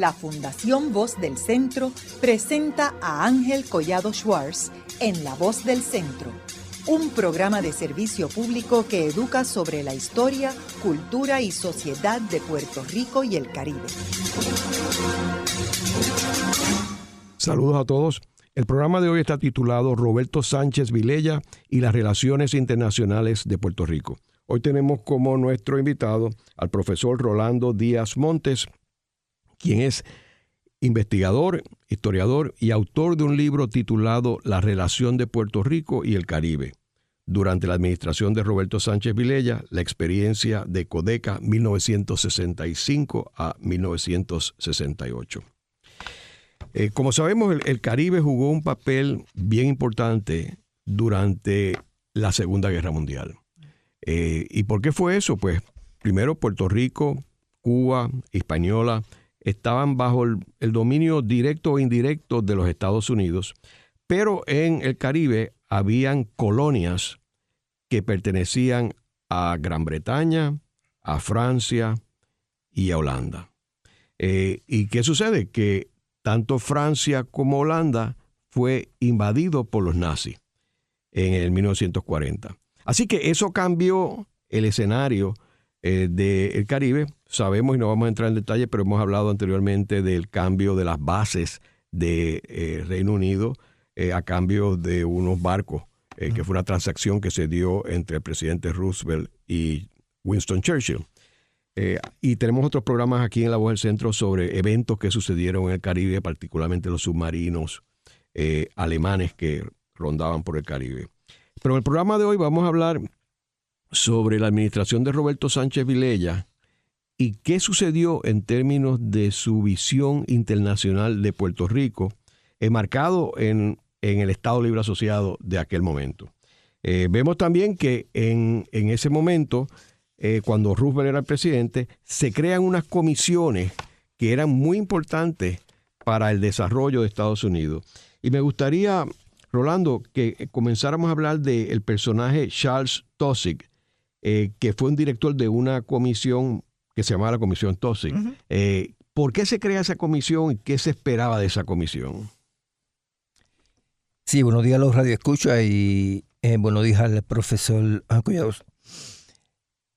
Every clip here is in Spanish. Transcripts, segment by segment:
la Fundación Voz del Centro presenta a Ángel Collado Schwartz en La Voz del Centro, un programa de servicio público que educa sobre la historia, cultura y sociedad de Puerto Rico y el Caribe. Saludos a todos. El programa de hoy está titulado Roberto Sánchez Vilella y las relaciones internacionales de Puerto Rico. Hoy tenemos como nuestro invitado al profesor Rolando Díaz Montes, quien es investigador, historiador y autor de un libro titulado La relación de Puerto Rico y el Caribe. Durante la administración de Roberto Sánchez Vilella, la experiencia de Codeca 1965 a 1968. Como sabemos, el Caribe jugó un papel bien importante durante la Segunda Guerra Mundial. ¿Y por qué fue eso? Pues primero Puerto Rico, Cuba, Hispaniola estaban bajo el dominio directo o indirecto de los Estados Unidos, pero en el Caribe habían colonias que pertenecían a Gran Bretaña, a Francia y a Holanda. ¿Y qué sucede? Que tanto Francia como Holanda fue invadido por los nazis en el 1940. Así que eso cambió el escenario del Caribe. Sabemos, y no vamos a entrar en detalle, pero hemos hablado anteriormente del cambio de las bases de Reino Unido a cambio de unos barcos, que fue una transacción que se dio entre el presidente Roosevelt y Winston Churchill. Y tenemos otros programas aquí en La Voz del Centro sobre eventos que sucedieron en el Caribe, particularmente los submarinos alemanes que rondaban por el Caribe. Pero en el programa de hoy vamos a hablar sobre la administración de Roberto Sánchez Vilella y qué sucedió en términos de su visión internacional de Puerto Rico, marcado en el Estado Libre Asociado de aquel momento. Vemos también que en ese momento, cuando Roosevelt era el presidente, se crean unas comisiones que eran muy importantes para el desarrollo de Estados Unidos. Y me gustaría, Rolando, que comenzáramos a hablar del personaje Charles Taussig, que fue un director de una comisión que se llamaba la Comisión Taussig. Uh-huh. ¿Por qué se crea esa comisión y qué se esperaba de esa comisión? Sí, buenos días a los radioescuchas y buenos días al profesor Collados.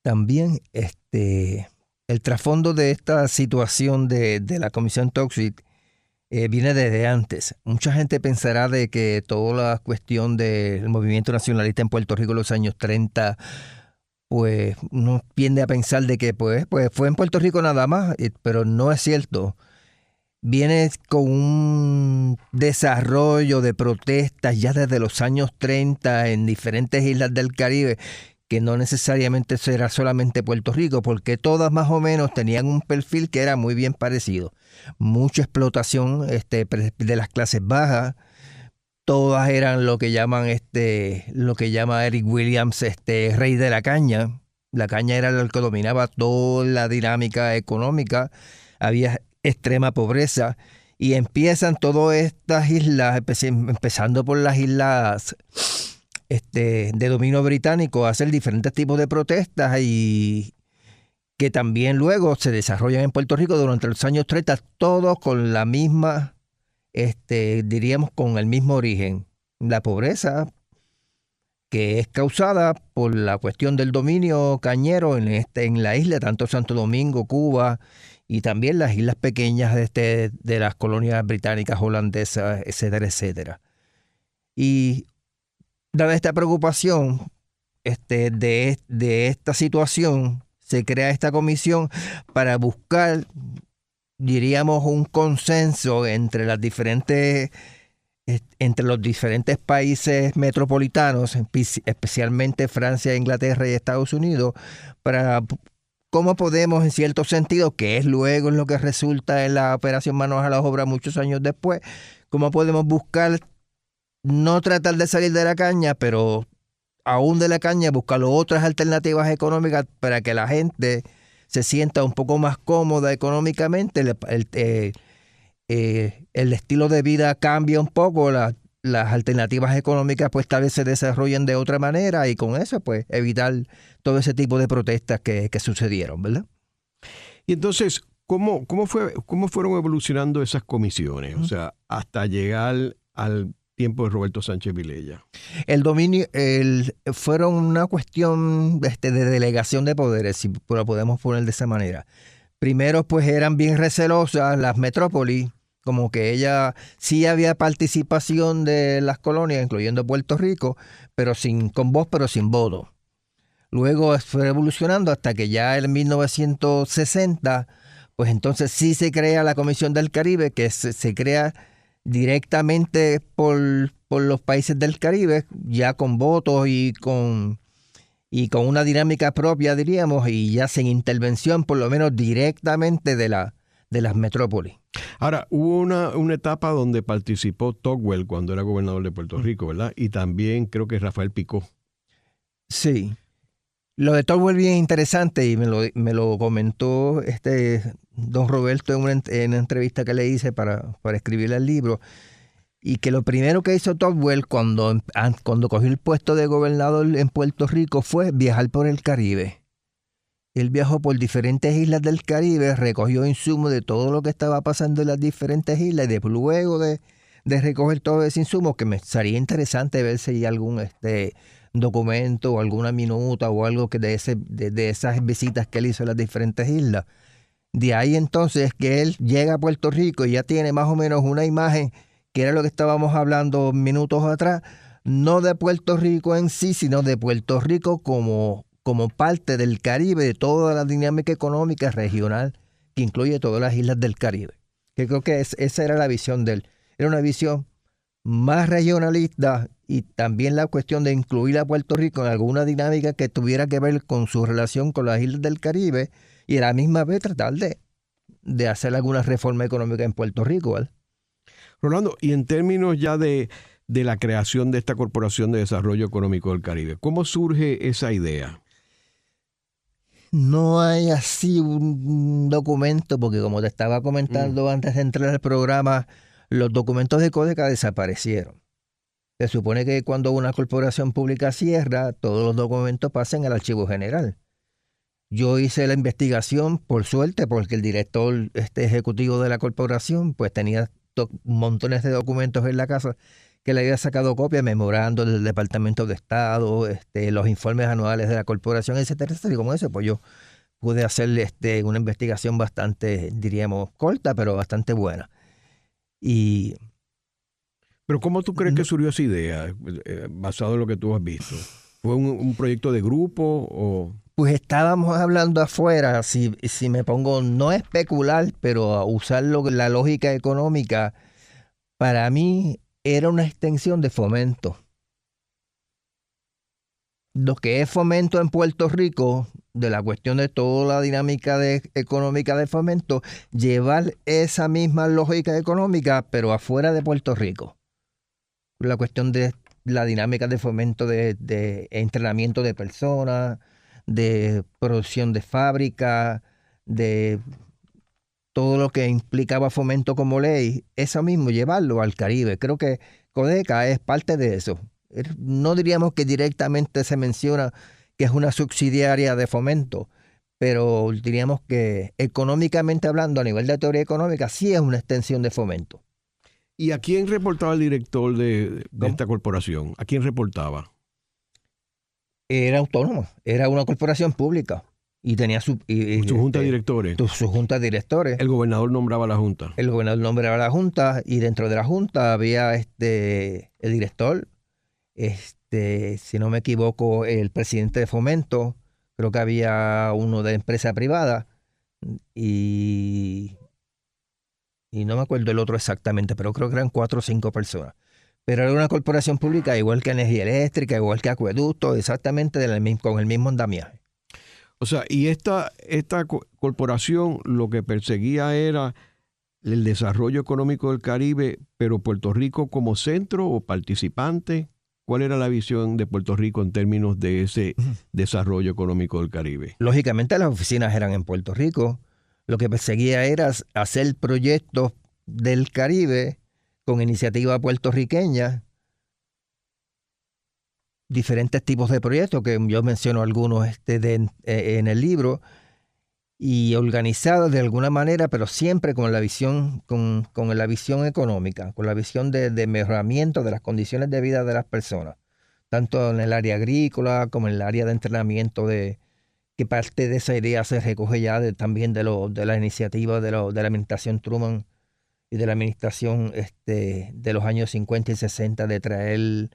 También el trasfondo de esta situación de la Comisión Taussig viene desde antes. Mucha gente pensará de que toda la cuestión del movimiento nacionalista en Puerto Rico en los años 30, pues uno tiende a pensar de que pues fue en Puerto Rico nada más, pero no es cierto. Viene con un desarrollo de protestas ya desde los años 30 en diferentes islas del Caribe, que no necesariamente será solamente Puerto Rico, porque todas más o menos tenían un perfil que era muy bien parecido. Mucha explotación de las clases bajas, todas eran lo que llama Eric Williams rey de la caña. La caña era lo que dominaba toda la dinámica económica, había extrema pobreza y empiezan todas estas islas, empezando por las islas de dominio británico, a hacer diferentes tipos de protestas y que también luego se desarrollan en Puerto Rico durante los años 30, todos con la misma, diríamos con el mismo origen, la pobreza que es causada por la cuestión del dominio cañero en la isla, tanto Santo Domingo, Cuba y también las islas pequeñas de las colonias británicas, holandesas, etcétera, etcétera. Y dada esta preocupación de esta situación, se crea esta comisión para buscar, diríamos, un consenso entre los diferentes países metropolitanos, especialmente Francia, Inglaterra y Estados Unidos, para cómo podemos, en cierto sentido, que es luego en lo que resulta en la Operación Manos a la Obra muchos años después, cómo podemos buscar, no tratar de salir de la caña, pero aún de la caña, buscar otras alternativas económicas para que la gente se sienta un poco más cómoda económicamente, el estilo de vida cambia un poco, las alternativas económicas pues tal vez se desarrollen de otra manera y con eso pues evitar todo ese tipo de protestas que sucedieron, ¿verdad? Y entonces, ¿Cómo fueron evolucionando esas comisiones? O sea, hasta llegar al tiempo de Roberto Sánchez Vilella. El dominio, fueron una cuestión de delegación de poderes, si lo podemos poner de esa manera. Primero, pues eran bien recelosas las metrópolis, como que ella sí había participación de las colonias, incluyendo Puerto Rico, pero con voz, pero sin voto. Luego fue evolucionando hasta que ya en 1960, pues entonces sí se crea la Comisión del Caribe, que se crea directamente por los países del Caribe, ya con votos y con una dinámica propia, diríamos, y ya sin intervención, por lo menos directamente de las metrópolis. Ahora, hubo una etapa donde participó Tocqueville cuando era gobernador de Puerto Rico, ¿verdad? Y también creo que Rafael Picó. Sí. Lo de Tocqueville bien interesante y me lo comentó don Roberto en una entrevista que le hice para escribir el libro, y que lo primero que hizo Tocqueville cuando cogió el puesto de gobernador en Puerto Rico fue viajar por el Caribe. Él viajó por diferentes islas del Caribe, recogió insumos de todo lo que estaba pasando en las diferentes islas, y luego de recoger todo ese insumo, que me sería interesante ver si hay algún documento o alguna minuta o algo que de esas visitas que él hizo a las diferentes islas. De ahí entonces que él llega a Puerto Rico y ya tiene más o menos una imagen, que era lo que estábamos hablando minutos atrás, no de Puerto Rico en sí, sino de Puerto Rico como parte del Caribe, de toda la dinámica económica regional que incluye todas las islas del Caribe. Que creo que esa era la visión de él. Era una visión más regionalista, y también la cuestión de incluir a Puerto Rico en alguna dinámica que tuviera que ver con su relación con las islas del Caribe, y a la misma vez tratar de hacer alguna reforma económica en Puerto Rico, ¿vale? Rolando, y en términos ya de la creación de esta Corporación de Desarrollo Económico del Caribe, ¿cómo surge esa idea? No hay así un documento, porque como te estaba comentando antes de entrar al programa, los documentos de Codeca desaparecieron. Se supone que cuando una corporación pública cierra, todos los documentos pasan al archivo general. Yo hice la investigación, por suerte, porque el director ejecutivo de la corporación pues tenía montones de documentos en la casa que le había sacado copia, memorando del Departamento de Estado, los informes anuales de la corporación, etcétera, etcétera. Y como eso, pues yo pude hacer una investigación bastante, diríamos, corta, pero bastante buena. ¿Pero cómo tú crees que surgió esa idea, basado en lo que tú has visto? ¿Fue un proyecto de grupo o...? Pues estábamos hablando afuera, si me pongo, no a especular, pero a usar la lógica económica, para mí era una extensión de Fomento. Lo que es Fomento en Puerto Rico, de la cuestión de toda la dinámica económica de Fomento, llevar esa misma lógica económica, pero afuera de Puerto Rico. La cuestión de la dinámica de Fomento de entrenamiento de personas, de producción de fábrica, de todo lo que implicaba Fomento como ley, eso mismo, llevarlo al Caribe. Creo que Codeca es parte de eso. No diríamos que directamente se menciona que es una subsidiaria de Fomento, pero diríamos que económicamente hablando, a nivel de teoría económica, sí es una extensión de Fomento. ¿Y a quién reportaba el director de esta corporación? ¿A quién reportaba? Era autónomo, era una corporación pública y tenía su junta de directores. Su junta de directores. El gobernador nombraba la junta. El gobernador nombraba la junta, y dentro de la junta había el director, si no me equivoco, el presidente de Fomento, creo que había uno de empresa privada y no me acuerdo el otro exactamente, pero creo que eran 4 o 5 personas. Pero era una corporación pública, igual que Energía Eléctrica, igual que Acueducto, exactamente con el mismo andamiaje. O sea, y esta corporación lo que perseguía era el desarrollo económico del Caribe, pero Puerto Rico como centro o participante. ¿Cuál era la visión de Puerto Rico en términos de ese desarrollo económico del Caribe? Lógicamente las oficinas eran en Puerto Rico. Lo que perseguía era hacer proyectos del Caribe con iniciativa puertorriqueña, diferentes tipos de proyectos, que yo menciono algunos en el libro, y organizado de alguna manera, pero siempre con la visión, con la visión económica, con la visión de mejoramiento de las condiciones de vida de las personas, tanto en el área agrícola como en el área de entrenamiento, que parte de esa idea se recoge ya también de la iniciativa de la administración Truman y de la administración de los años 50 y 60 de traer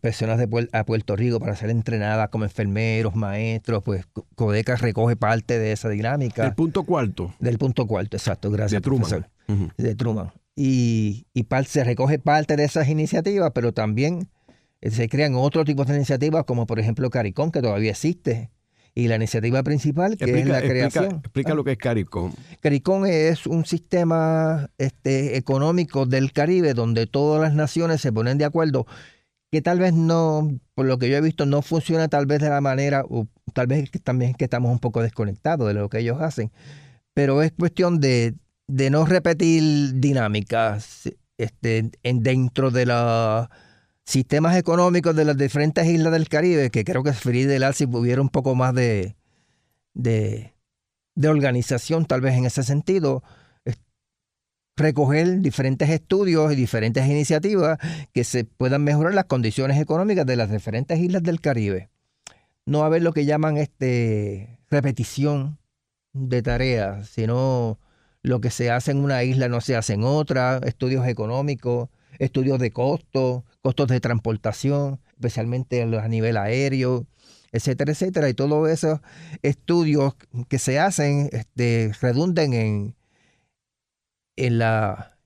personas a Puerto Rico para ser entrenadas como enfermeros, maestros. Pues Codeca recoge parte de esa dinámica. Del punto cuarto. Del punto cuarto, exacto, gracias, de Truman. profesor. De Truman. Y se recoge parte de esas iniciativas, pero también se crean otro tipo de iniciativas, como por ejemplo CARICOM, que todavía existe. Y la iniciativa principal, que es la creación. Explica lo que es CARICOM. CARICOM es un sistema económico del Caribe donde todas las naciones se ponen de acuerdo, que tal vez no, por lo que yo he visto, no funciona tal vez de la manera, o tal vez también es que estamos un poco desconectados de lo que ellos hacen, pero es cuestión de no repetir dinámicas dentro de los sistemas económicos de las diferentes islas del Caribe, que creo que sería ideal si hubiera un poco más de organización, tal vez en ese sentido, recoger diferentes estudios y diferentes iniciativas que se puedan mejorar las condiciones económicas de las diferentes islas del Caribe. No haber lo que llaman repetición de tareas, sino lo que se hace en una isla no se hace en otra, estudios económicos, estudios de costos de transportación, especialmente a nivel aéreo, etcétera, etcétera. Y todos esos estudios que se hacen redunden en la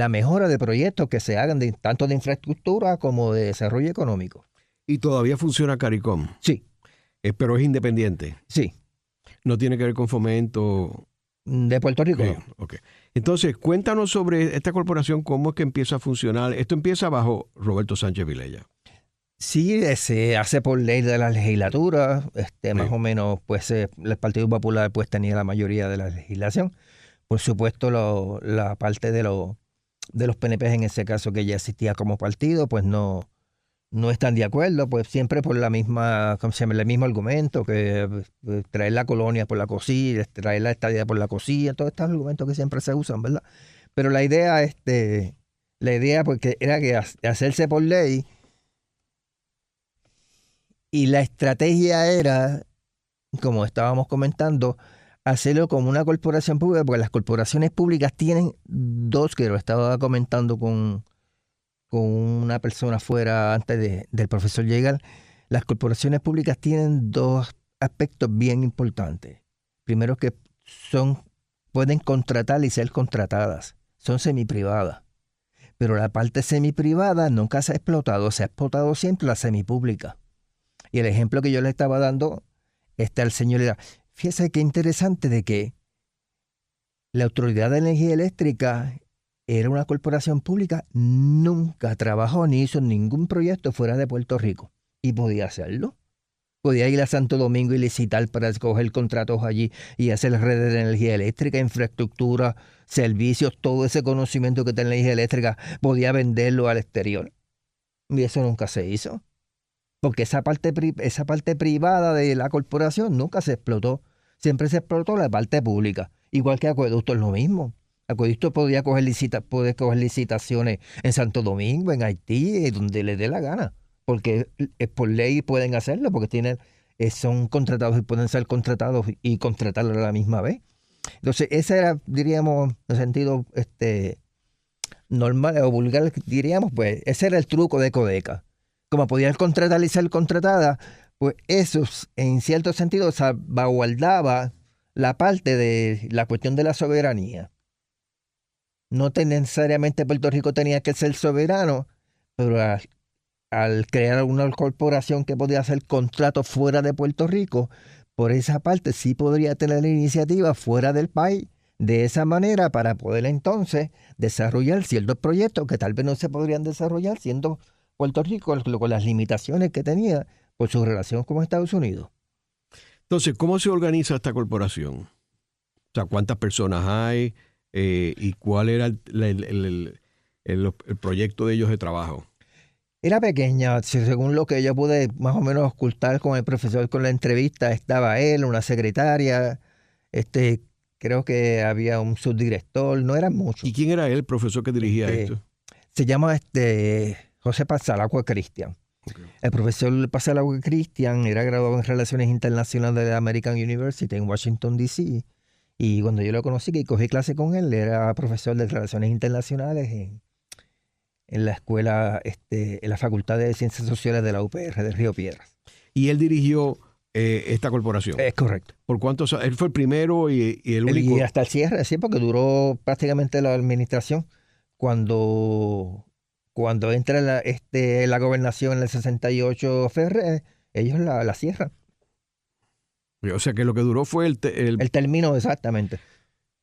mejora de proyectos que se hagan tanto de infraestructura como de desarrollo económico. ¿Y todavía funciona CARICOM? Sí. Pero es independiente. Sí. No tiene que ver con Fomento. De Puerto Rico. Okay. Entonces, cuéntanos sobre esta corporación, cómo es que empieza a funcionar. Esto empieza bajo Roberto Sánchez Vilella. Sí, se hace por ley de la legislatura. Más o menos, pues el Partido Popular pues tenía la mayoría de la legislación. Por supuesto, la parte de los PNP, en ese caso que ya existía como partido, pues no están de acuerdo, pues siempre por el mismo argumento, que traer la colonia por la cosilla, traer la estadía por la cosilla, todos estos argumentos que siempre se usan, ¿verdad? Pero la idea porque era que hacerse por ley, y la estrategia era, como estábamos comentando, hacerlo como una corporación pública, porque las corporaciones públicas tienen dos, que lo estaba comentando con una persona fuera antes del profesor llegar. Las corporaciones públicas tienen dos aspectos bien importantes. Primero, que pueden contratar y ser contratadas, son semiprivadas. Pero la parte semiprivada nunca se ha explotado siempre la semipública. Y el ejemplo que yo le estaba dando al señor era, fíjese qué interesante de que la Autoridad de Energía Eléctrica era una corporación pública, nunca trabajó ni hizo ningún proyecto fuera de Puerto Rico. Y podía hacerlo. Podía ir a Santo Domingo y licitar para escoger contratos allí y hacer redes de energía eléctrica, infraestructura, servicios, todo ese conocimiento que tiene la energía eléctrica, podía venderlo al exterior. Y eso nunca se hizo. Porque esa parte privada de la corporación nunca se explotó. Siempre se explotó la parte pública. Igual que Acueducto es lo mismo. Acueducto puede coger licitaciones en Santo Domingo, en Haití, donde le dé la gana. Porque por ley pueden hacerlo, porque son contratados y pueden ser contratados y contratarlo a la misma vez. Entonces, ese era, diríamos, en sentido normal o vulgar, diríamos, pues, ese era el truco de Codeca. Como podían contratar y ser contratada, pues eso, en cierto sentido, salvaguardaba la parte de la cuestión de la soberanía. No necesariamente Puerto Rico tenía que ser soberano, pero al crear una corporación que podía hacer contratos fuera de Puerto Rico, por esa parte sí podría tener iniciativa fuera del país, de esa manera, para poder entonces desarrollar ciertos proyectos que tal vez no se podrían desarrollar siendo Puerto Rico con las limitaciones que tenía por su relación con Estados Unidos. Entonces, ¿cómo se organiza esta corporación? O sea, ¿cuántas personas hay? ¿Y cuál era el proyecto de ellos de trabajo? Era pequeña, según lo que yo pude más o menos ocultar con el profesor con la entrevista, estaba él, una secretaria, creo que había un subdirector, no eran muchos. ¿Y quién era él, el profesor que dirigía esto? Se llama José Pasalagua Cristian. Okay. El profesor Pasalagua Cristian era graduado en Relaciones Internacionales de la American University en Washington, D.C. Y cuando yo lo conocí, que cogí clase con él, era profesor de Relaciones Internacionales en la escuela, en la Facultad de Ciencias Sociales de la UPR de Río Piedras. ¿Y él dirigió esta corporación? Es correcto. ¿Por cuántos años? Él fue el primero y el único. Y hasta el cierre, sí, porque duró prácticamente la administración. Cuando entra la gobernación en el 68 Ferrer, ellos la cierran. O sea que lo que duró fue el término, exactamente.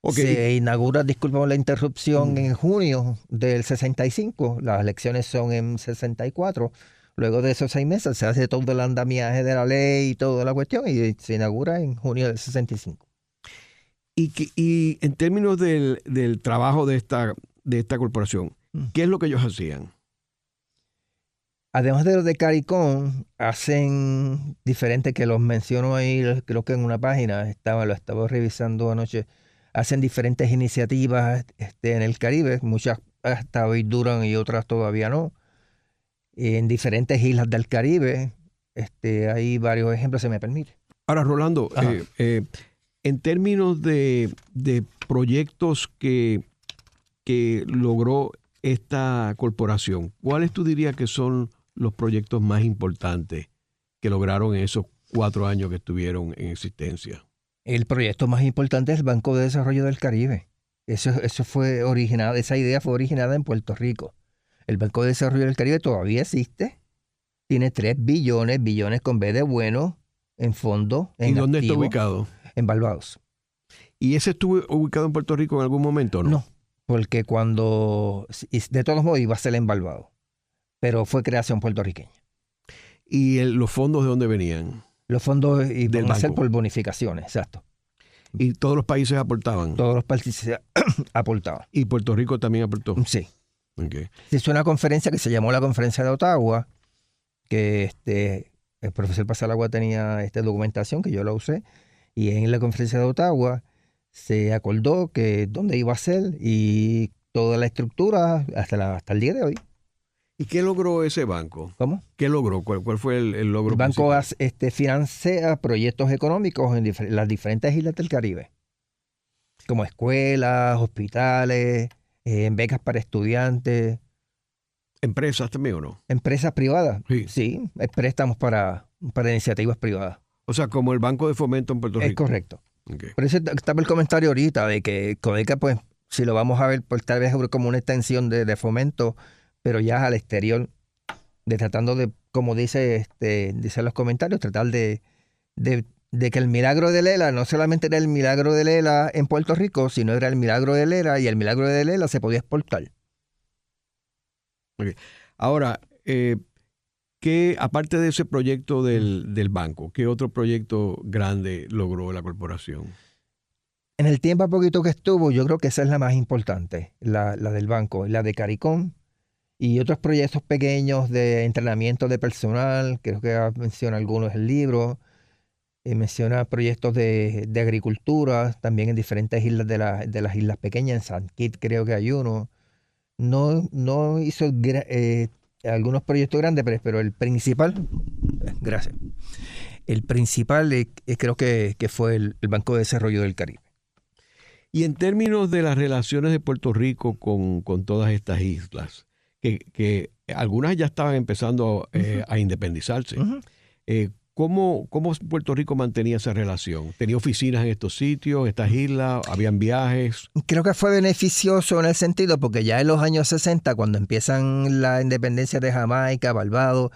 Okay. Se inaugura, disculpa por la interrupción, en junio del 65. Las elecciones son en 64. Luego de esos 6 meses se hace todo el andamiaje de la ley y toda la cuestión y se inaugura en junio del 65. Y en términos del trabajo de esta corporación, ¿qué es lo que ellos hacían? Además de los de CARICOM, hacen diferentes, que los menciono ahí, creo que en una página, lo estaba revisando anoche. Hacen diferentes iniciativas en el Caribe, muchas hasta hoy duran y otras todavía no. En diferentes islas del Caribe, hay varios ejemplos, se me permite. Ahora, Rolando, en términos de proyectos que logró esta corporación, ¿cuáles tú dirías que son los proyectos más importantes que lograron en esos 4 años que estuvieron en existencia? El proyecto más importante es el Banco de Desarrollo del Caribe. Eso fue originado, esa idea fue originada en Puerto Rico. El Banco de Desarrollo del Caribe todavía existe. Tiene 3 billones con B de bueno, en fondo. ¿Y dónde está ubicado? En Barbados. ¿Y ese estuvo ubicado en Puerto Rico en algún momento o no? No, porque de todos modos iba a ser en Barbados, pero fue creación puertorriqueña. ¿Y los fondos de dónde venían? Los fondos iban a ser por bonificaciones, exacto. ¿Y todos los países aportaban? Todos los países aportaban. ¿Y Puerto Rico también aportó? Sí. Okay. Se hizo una conferencia que se llamó la Conferencia de Ottawa, que el profesor Pasalagua tenía documentación que yo la usé, y en la Conferencia de Ottawa se acordó que dónde iba a ser y toda la estructura hasta el día de hoy. ¿Y qué logró ese banco? ¿Cómo? ¿Qué logró? ¿Cuál fue el logro? El banco financia proyectos económicos en las diferentes islas del Caribe, como escuelas, hospitales, becas para estudiantes. ¿Empresas también o no? ¿Empresas privadas? Sí, préstamos para iniciativas privadas. O sea, como el Banco de Fomento en Puerto Rico. Es correcto. Okay. Por eso estaba el comentario ahorita de que Codeca, pues, si lo vamos a ver, pues tal vez como una extensión de fomento, pero ya al exterior, tratando de, como dicen los comentarios, tratar de que el milagro de Lela no solamente era el milagro de Lela en Puerto Rico, sino era el milagro de Lela, y el milagro de Lela se podía exportar. Okay. Ahora, aparte de ese proyecto del banco, ¿qué otro proyecto grande logró la corporación? En el tiempo poquito que estuvo, yo creo que esa es la más importante, la del banco, la de CARICOM, y otros proyectos pequeños de entrenamiento de personal, creo que menciona algunos en el libro, menciona proyectos de agricultura, también en diferentes islas de las islas pequeñas, en San Kitts creo que hay uno. No hizo algunos proyectos grandes, pero el principal, gracias, el principal creo que fue el Banco de Desarrollo del Caribe. Y en términos de las relaciones de Puerto Rico con todas estas islas, que algunas ya estaban empezando a independizarse, ¿cómo Puerto Rico mantenía esa relación? ¿Tenía oficinas en estos sitios, estas islas? ¿Habían viajes? Creo que fue beneficioso en el sentido porque ya en los años 60, cuando empiezan la independencia de Jamaica, Barbados,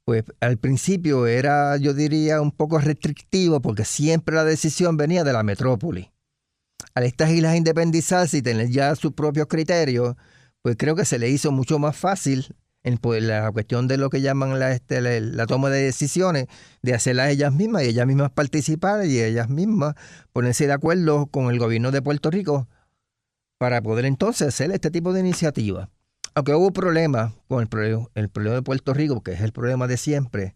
pues al principio era, yo diría, un poco restrictivo porque siempre la decisión venía de la metrópoli. A estas islas independizarse y tener ya sus propios criterios, pues creo que se le hizo mucho más fácil en la cuestión de lo que llaman la toma de decisiones, de hacerlas ellas mismas y ellas mismas participar y ellas mismas ponerse de acuerdo con el gobierno de Puerto Rico para poder entonces hacer este tipo de iniciativas. aunque hubo problemas con el problema de Puerto Rico, que es el problema de siempre,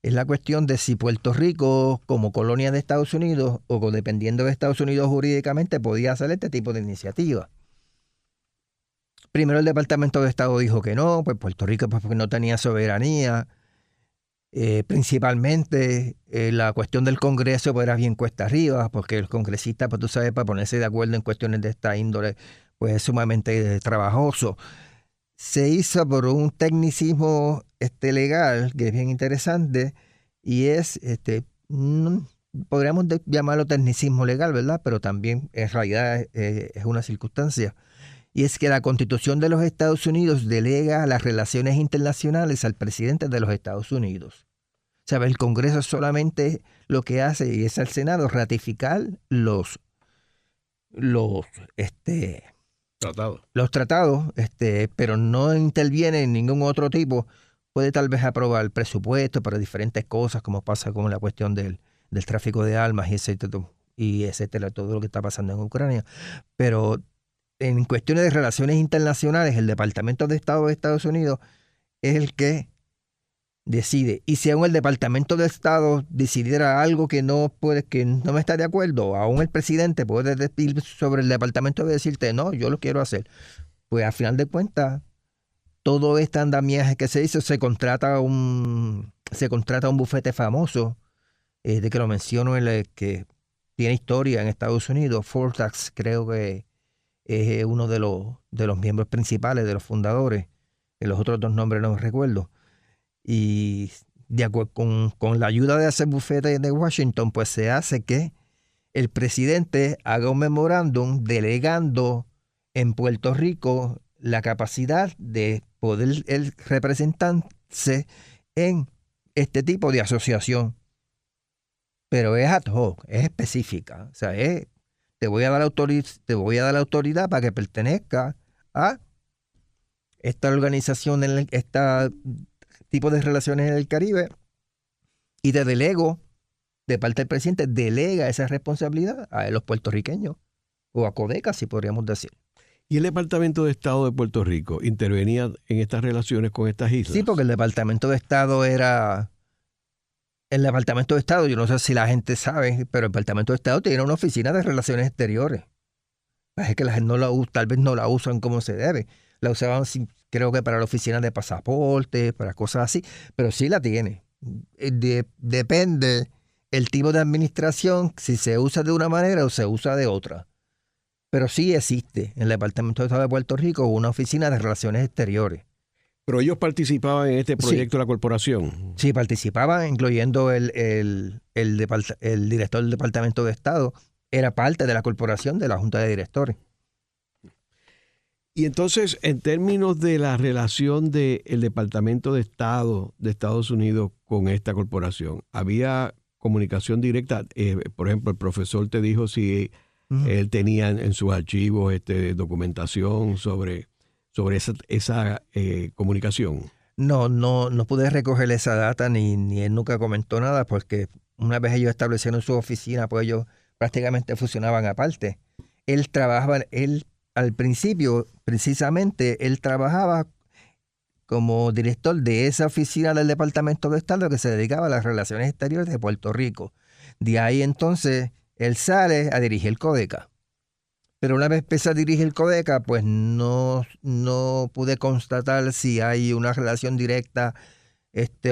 es la cuestión de si Puerto Rico, como colonia de Estados Unidos, o dependiendo de Estados Unidos jurídicamente, podía hacer este tipo de iniciativa. Primero el Departamento de Estado dijo que no, pues Puerto Rico pues, porque no tenía soberanía. Principalmente la cuestión del Congreso pues, era bien cuesta arriba, porque el congresista, pues tú sabes, para ponerse de acuerdo en cuestiones de esta índole, pues es sumamente trabajoso. Se hizo por un tecnicismo legal que es bien interesante y es, podríamos llamarlo tecnicismo legal, ¿verdad? Pero también en realidad es una circunstancia. Y es que la Constitución de los Estados Unidos delega las relaciones internacionales al presidente de los Estados Unidos. O sea, el Congreso solamente lo que hace, y es al Senado, ratificar los tratados, pero no interviene en ningún otro tipo. Puede tal vez aprobar presupuesto para diferentes cosas, como pasa con la cuestión del tráfico de armas y etcétera, todo lo que está pasando en Ucrania. Pero en cuestiones de relaciones internacionales, el Departamento de Estado de Estados Unidos es el que decide. Y si aún el Departamento de Estado decidiera algo que no me está de acuerdo, aún el presidente puede decir sobre el departamento y decirte, no, yo lo quiero hacer. Pues al final de cuentas, todo este andamiaje que se hizo, se contrata un bufete famoso, de que lo menciono, que tiene historia en Estados Unidos, Fortax, creo que es uno de los miembros principales, de los fundadores. Los otros dos nombres no recuerdo. Y de acuerdo con la ayuda de ese bufete de Washington, pues se hace que el presidente haga un memorándum delegando en Puerto Rico la capacidad de poder el representarse en este tipo de asociación. Pero es ad hoc, es específica. O sea, te voy a dar la autoridad para que pertenezca a esta organización, esta tipo de relaciones en el Caribe, y te delego, de parte del presidente, delega esa responsabilidad a los puertorriqueños, o a CODECA, si podríamos decir. ¿Y el Departamento de Estado de Puerto Rico intervenía en estas relaciones con estas islas? Sí, porque el Departamento de Estado yo no sé si la gente sabe, pero el Departamento de Estado tiene una oficina de relaciones exteriores. Es que la gente tal vez no la usan como se debe. La usaban, creo que para la oficina de pasaporte, para cosas así, pero sí la tiene. Depende el tipo de administración, si se usa de una manera o se usa de otra. Pero sí existe en el Departamento de Estado de Puerto Rico una oficina de relaciones exteriores. ¿Pero ellos participaban en este proyecto de la corporación? Sí, participaban, incluyendo el director del Departamento de Estado. Era parte de la corporación, de la Junta de Directores. Y entonces, en términos de la relación del Departamento de Estado de Estados Unidos con esta corporación, ¿había comunicación directa? Por ejemplo, el profesor te dijo si él tenía en sus archivos documentación sobre esa comunicación. No pude recoger esa data, ni él nunca comentó nada, porque una vez ellos establecieron su oficina, pues ellos prácticamente funcionaban aparte. Al principio, precisamente, él trabajaba como director de esa oficina del Departamento de Estado que se dedicaba a las relaciones exteriores de Puerto Rico. De ahí entonces, él sale a dirigir el CODECA. Pero una vez empecé a dirigir el CODECA, pues no pude constatar si hay una relación directa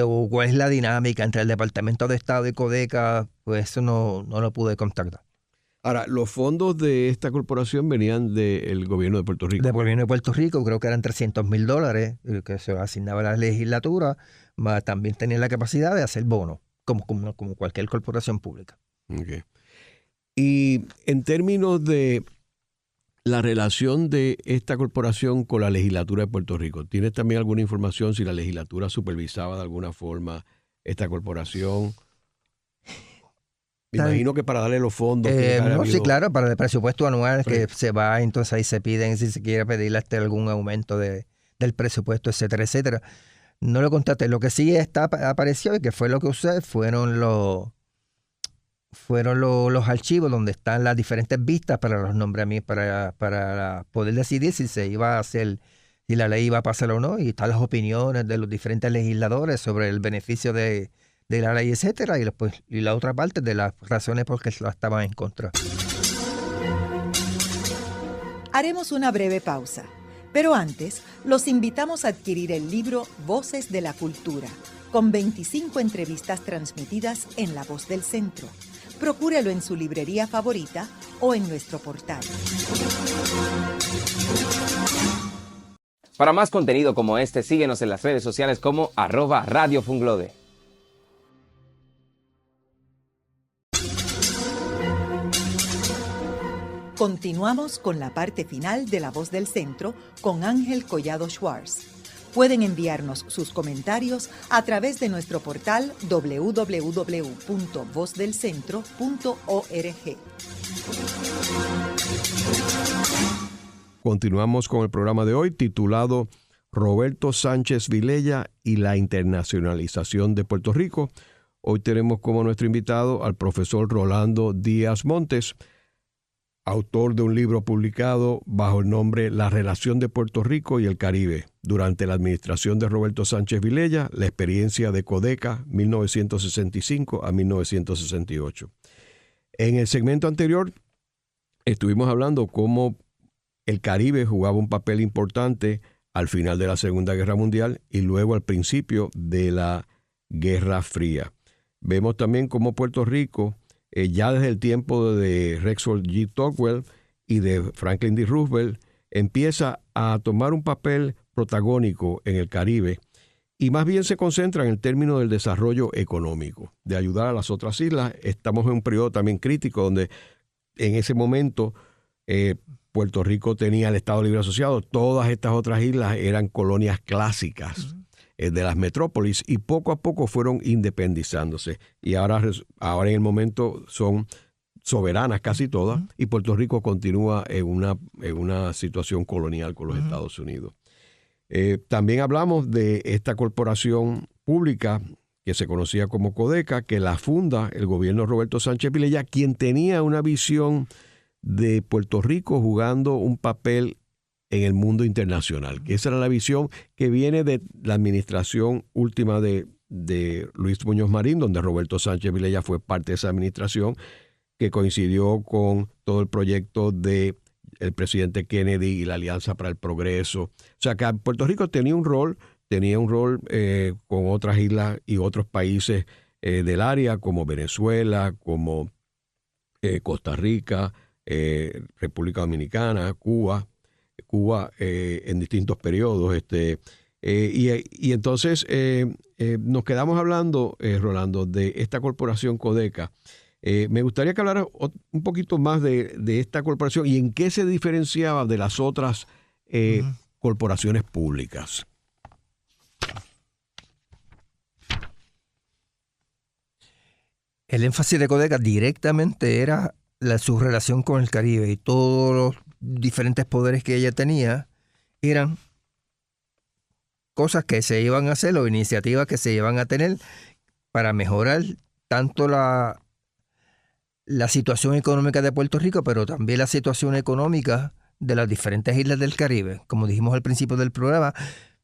o cuál es la dinámica entre el Departamento de Estado y CODECA, pues eso no lo pude contactar. Ahora, los fondos de esta corporación venían del gobierno de Puerto Rico. Del gobierno de Puerto Rico, creo que eran $300,000 que se asignaba a la legislatura, más también tenía la capacidad de hacer bonos, como cualquier corporación pública. Okay. Y en términos de la relación de esta corporación con la legislatura de Puerto Rico, ¿tienes también alguna información si la legislatura supervisaba de alguna forma esta corporación? Me imagino que para darle los fondos. Sí, claro, para el presupuesto anual que se va, entonces ahí se piden, si se quiere pedirle algún aumento del presupuesto, etcétera, etcétera. No lo contaste. Lo que sí apareció y que fue lo que usé fueron los archivos donde están las diferentes vistas para los nombramientos, para poder decidir si se iba a hacer si la ley iba a pasar o no, y están las opiniones de los diferentes legisladores sobre el beneficio de la ley, etcétera, y la otra parte de las razones por las que estaban en contra. Haremos una breve pausa, pero antes los invitamos a adquirir el libro Voces de la Cultura, con 25 entrevistas transmitidas en La Voz del Centro. Procúrelo en su librería favorita o en nuestro portal. Para más contenido como este, síguenos en las redes sociales como @Radio Funglode. Continuamos con la parte final de La Voz del Centro con Ángel Collado Schwartz. Pueden enviarnos sus comentarios a través de nuestro portal www.vozdelcentro.org. Continuamos con el programa de hoy titulado Roberto Sánchez Vilella y la internacionalización de Puerto Rico. Hoy tenemos como nuestro invitado al profesor Rolando Díaz Montes, autor de un libro publicado bajo el nombre La relación de Puerto Rico y el Caribe durante la administración de Roberto Sánchez Vilella, la experiencia de Codeca 1965 a 1968. En el segmento anterior estuvimos hablando cómo el Caribe jugaba un papel importante al final de la Segunda Guerra Mundial y luego al principio de la Guerra Fría. Vemos también cómo Puerto Rico, ya desde el tiempo de Rexford G. Tocqueville y de Franklin D. Roosevelt, empieza a tomar un papel protagónico en el Caribe y más bien se concentra en el término del desarrollo económico, de ayudar a las otras islas. Estamos en un periodo también crítico donde en ese momento Puerto Rico tenía el Estado Libre Asociado, todas estas otras islas eran colonias clásicas de las metrópolis y poco a poco fueron independizándose y ahora en el momento son soberanas casi todas y Puerto Rico continúa en una situación colonial con los Estados Unidos. También hablamos de esta corporación pública que se conocía como Codeca, que la funda el gobierno de Roberto Sánchez Vilella, quien tenía una visión de Puerto Rico jugando un papel en el mundo internacional, que esa era la visión que viene de la administración última de Luis Muñoz Marín, donde Roberto Sánchez Vilella fue parte de esa administración, que coincidió con todo el proyecto del presidente Kennedy y la Alianza para el Progreso. O sea, que Puerto Rico tenía un rol con otras islas y otros países del área, como Venezuela, como Costa Rica, República Dominicana, Cuba en distintos periodos. Y entonces nos quedamos hablando, Rolando, de esta corporación Codeca. Me gustaría que hablara un poquito más de esta corporación y en qué se diferenciaba de las otras corporaciones públicas. El énfasis de Codeca directamente era su relación con el Caribe, y todos los diferentes poderes que ella tenía eran cosas que se iban a hacer o iniciativas que se iban a tener para mejorar tanto la situación económica de Puerto Rico, pero también la situación económica de las diferentes islas del Caribe. Como dijimos al principio del programa,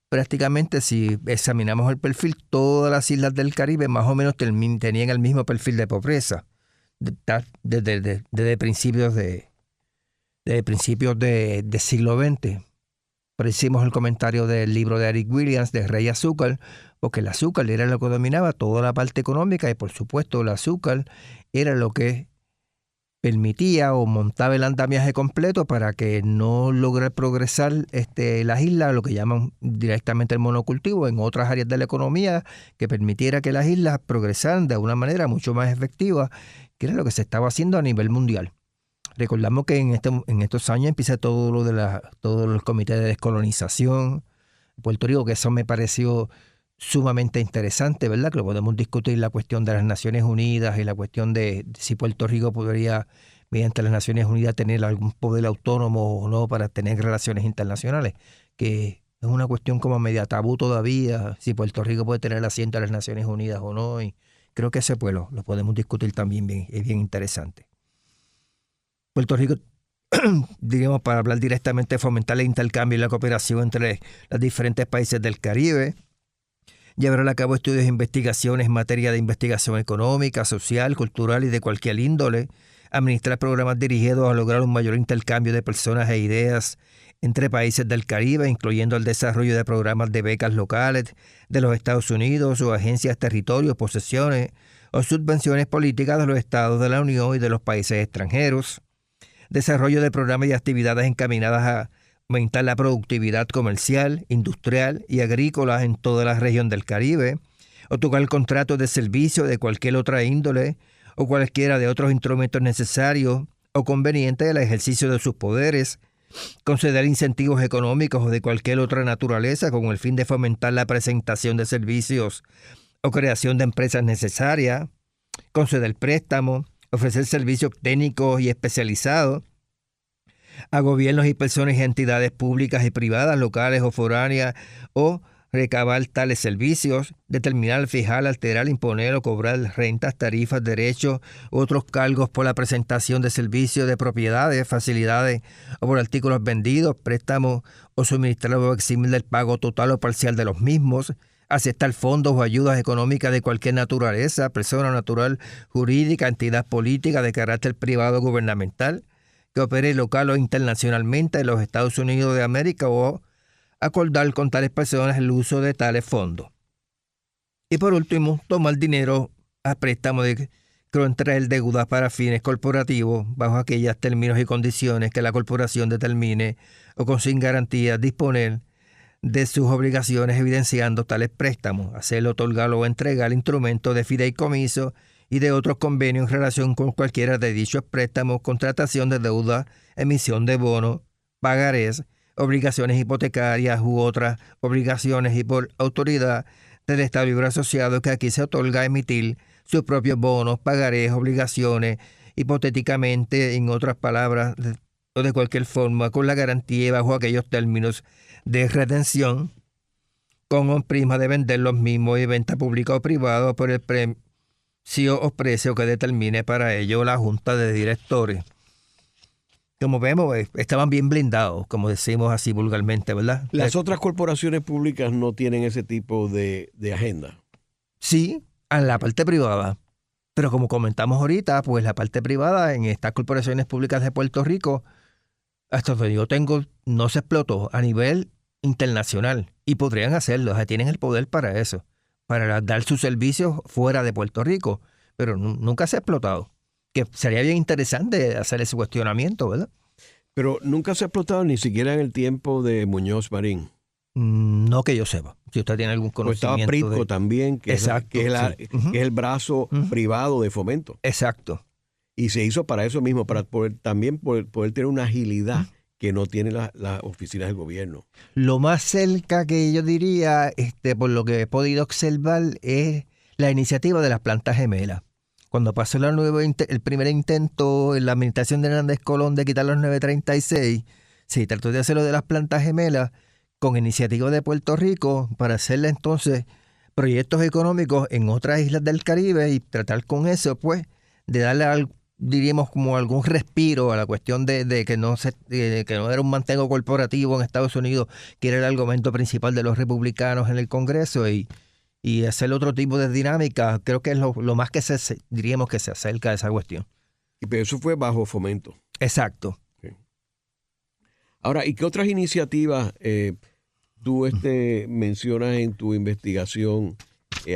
prácticamente si examinamos el perfil, todas las islas del Caribe más o menos tenían el mismo perfil de pobreza desde principios de siglo XX. Pero hicimos el comentario del libro de Eric Williams, de Rey Azúcar, porque el azúcar era lo que dominaba toda la parte económica y por supuesto el azúcar era lo que permitía o montaba el andamiaje completo para que no logre progresar las islas, lo que llaman directamente el monocultivo, en otras áreas de la economía, que permitiera que las islas progresaran de una manera mucho más efectiva, que era lo que se estaba haciendo a nivel mundial. Recordamos que en estos años empieza todos los comités de descolonización en Puerto Rico, que eso me pareció sumamente interesante, ¿verdad? Que lo podemos discutir, la cuestión de las Naciones Unidas y la cuestión de si Puerto Rico podría, mediante las Naciones Unidas, tener algún poder autónomo o no para tener relaciones internacionales, que es una cuestión como media tabú todavía, si Puerto Rico puede tener asiento a las Naciones Unidas o no, y creo que ese pueblo lo podemos discutir también bien, es bien interesante. Puerto Rico diríamos, para hablar directamente de fomentar el intercambio y la cooperación entre los diferentes países del Caribe. Llevar a cabo estudios e investigaciones en materia de investigación económica, social, cultural y de cualquier índole. Administrar programas dirigidos a lograr un mayor intercambio de personas e ideas entre países del Caribe, incluyendo el desarrollo de programas de becas locales de los Estados Unidos o agencias, territorios, posesiones o subvenciones políticas de los estados de la Unión y de los países extranjeros. Desarrollo de programas y actividades encaminadas a aumentar la productividad comercial, industrial y agrícola en toda la región del Caribe, otorgar contratos de servicio de cualquier otra índole o cualquiera de otros instrumentos necesarios o convenientes al ejercicio de sus poderes, conceder incentivos económicos o de cualquier otra naturaleza con el fin de fomentar la presentación de servicios o creación de empresas necesarias, conceder préstamos, ofrecer servicios técnicos y especializados a gobiernos y personas y entidades públicas y privadas, locales o foráneas, o recabar tales servicios, determinar, fijar, alterar, imponer o cobrar rentas, tarifas, derechos u otros cargos por la presentación de servicios de propiedades, facilidades o por artículos vendidos, préstamos o suministrar o eximir del pago total o parcial de los mismos, aceptar fondos o ayudas económicas de cualquier naturaleza, persona natural, jurídica, entidad política de carácter privado o gubernamental, que opere local o internacionalmente en los Estados Unidos de América o acordar con tales personas el uso de tales fondos. Y por último, tomar dinero a préstamo de contraer deudas para fines corporativos bajo aquellos términos y condiciones que la corporación determine o con sin garantías disponer de sus obligaciones evidenciando tales préstamos, hacer, otorgar o entregar instrumentos de fideicomiso y de otros convenios en relación con cualquiera de dichos préstamos, contratación de deuda, emisión de bonos, pagarés, obligaciones hipotecarias u otras obligaciones y por autoridad del Estado Libre Asociado que aquí se otorga a emitir sus propios bonos, pagarés, obligaciones, hipotéticamente, en otras palabras, o de cualquier forma, con la garantía y bajo aquellos términos de redención, con prima de vender los mismos y venta pública o privada por el precio o precio que determine para ello la Junta de Directores. Como vemos, estaban bien blindados, como decimos así vulgarmente, ¿verdad? Las otras corporaciones públicas no tienen ese tipo de agenda. Sí, en la parte privada. Pero como comentamos ahorita, pues la parte privada en estas corporaciones públicas de Puerto Rico, hasta donde yo tengo, no se explotó a nivel internacional. Y podrían hacerlo, o sea, tienen el poder para eso, para dar sus servicios fuera de Puerto Rico. Pero nunca se ha explotado. Que sería bien interesante hacer ese cuestionamiento, ¿verdad? Pero nunca se ha explotado ni siquiera en el tiempo de Muñoz Marín. No que yo sepa. Si usted tiene algún conocimiento. Pues estaba Pritco también, que, exacto, que es el brazo privado de Fomento. Exacto. Y se hizo para eso mismo, para poder tener una agilidad que no tienen las oficinas del gobierno. Lo más cerca que yo diría, por lo que he podido observar, es la iniciativa de las plantas gemelas. Cuando pasó el primer intento en la administración de Hernández Colón de quitar los 936, se trató de hacerlo de las plantas gemelas con iniciativa de Puerto Rico para hacerle entonces proyectos económicos en otras islas del Caribe y tratar con eso, pues, de darle, diríamos, como algún respiro a la cuestión de que no era un mantengo corporativo en Estados Unidos, que era el argumento principal de los republicanos en el Congreso, y hacer otro tipo de dinámica. Creo que es lo más que diríamos que se acerca a esa cuestión. Pero eso fue bajo Fomento. Exacto. Sí. Ahora, ¿y qué otras iniciativas tú mencionas en tu investigación,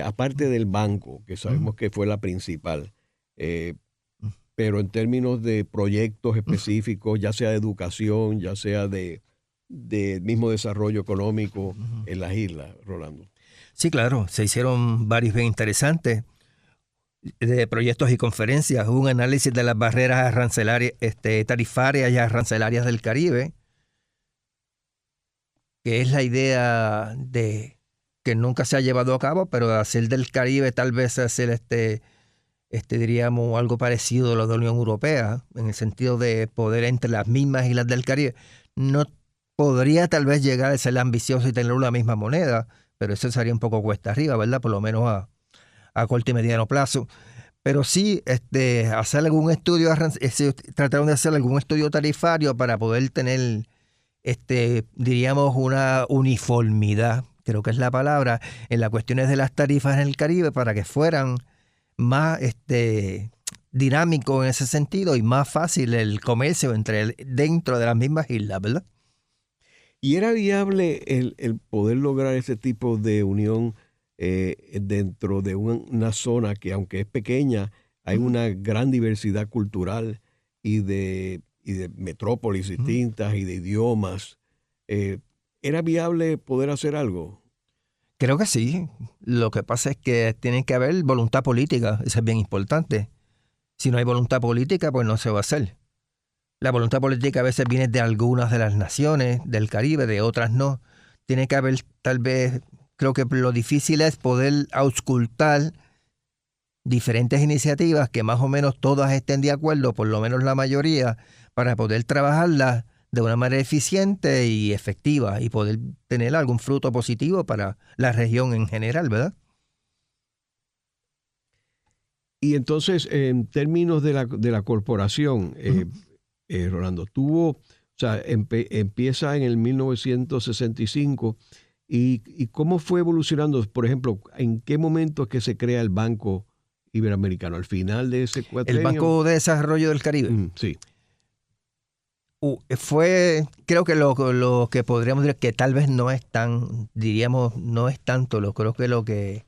aparte del banco, que sabemos que fue la principal, pero en términos de proyectos específicos, ya sea de educación, ya sea de mismo desarrollo económico en las islas, Rolando? Sí, claro, se hicieron varios bien interesantes de proyectos y conferencias. Hubo un análisis de las barreras arancelarias, tarifarias y arancelarias del Caribe, que es la idea de que nunca se ha llevado a cabo, pero hacer del Caribe tal vez hacer diríamos algo parecido a lo de la Unión Europea, en el sentido de poder entre las mismas islas del Caribe. No podría tal vez llegar a ser ambicioso y tener una misma moneda, pero eso sería un poco cuesta arriba, ¿verdad? Por lo menos a corto y mediano plazo. Pero sí, hacer algún estudio, trataron de hacer algún estudio tarifario para poder tener, diríamos, una uniformidad, creo que es la palabra, en las cuestiones de las tarifas en el Caribe para que fueran más dinámicos en ese sentido y más fácil el comercio dentro de las mismas islas, ¿verdad? ¿Y era viable el poder lograr ese tipo de unión dentro de una zona que, aunque es pequeña, hay una gran diversidad cultural y de metrópolis distintas y de idiomas? ¿Era viable poder hacer algo? Creo que sí. Lo que pasa es que tiene que haber voluntad política. Eso es bien importante. Si no hay voluntad política, pues no se va a hacer. La voluntad política a veces viene de algunas de las naciones del Caribe, de otras no. Tiene que haber, tal vez, creo que lo difícil es poder auscultar diferentes iniciativas que más o menos todas estén de acuerdo, por lo menos la mayoría, para poder trabajarlas de una manera eficiente y efectiva y poder tener algún fruto positivo para la región en general, ¿verdad? Y entonces, en términos de la corporación, Rolando, empieza en el 1965 y ¿cómo fue evolucionando? Por ejemplo, ¿en qué momento es que se crea el Banco Iberoamericano? ¿Al final de ese cuatrenio? El Banco de Desarrollo del Caribe. Sí. Fue, creo que lo que podríamos decir que tal vez no es tan, diríamos, no es tanto, creo que